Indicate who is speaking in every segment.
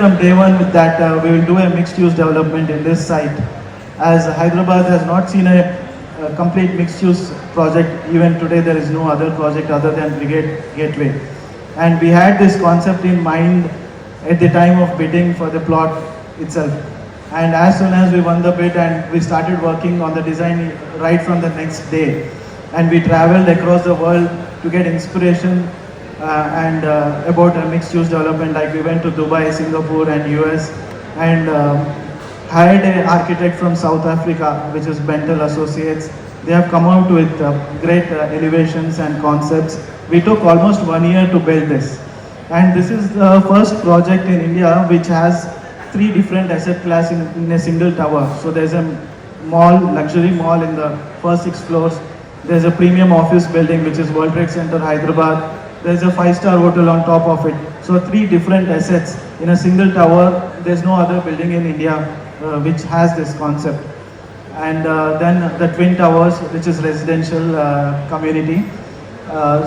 Speaker 1: From day one with that, we will do a mixed-use development in this site. As Hyderabad has not seen a complete mixed-use project, even today there is no other project other than Brigade Gateway. And we had this concept in mind at the time of bidding for the plot itself. And as soon as we won the bid and we started working on the design right from the next day, and we traveled across the world to get inspiration and about a mixed-use development. Like we went to Dubai, Singapore, and US, and hired an architect from South Africa, which is Bentel Associates. They have come out with great elevations and concepts. We took almost 1 year to build this, and this is the first project in India which has 3 different asset class in a single tower. So there's a mall, luxury mall in the first 6 floors. There's a premium office building which is World Trade Center, Hyderabad. There's a 5-star hotel on top of it. So 3 different assets in a single tower. There's no other building in India which has this concept. And then the Twin Towers, which is residential community.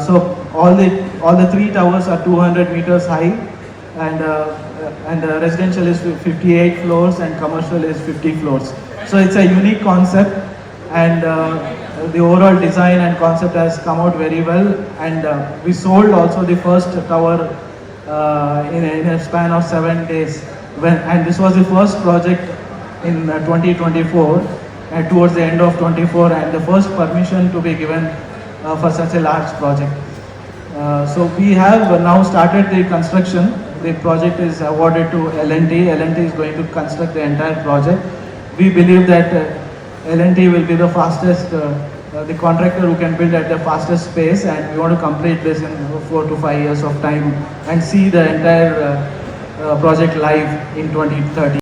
Speaker 1: So all the 3 towers are 200 meters high, and residential is 58 floors and commercial is 50 floors. So it's a unique concept, and the overall design and concept has come out very well. And we sold also the first tower in a span of 7 days. And this was the first project in 2024, towards the end of 24, and the first permission to be given for such a large project. So we have now started the construction. The project is awarded to L&T. L&T is going to construct the entire project. We believe that L&T will be the fastest, the contractor who can build at the fastest pace, and we want to complete this in 4 to 5 years of time and see the entire project live in 2030.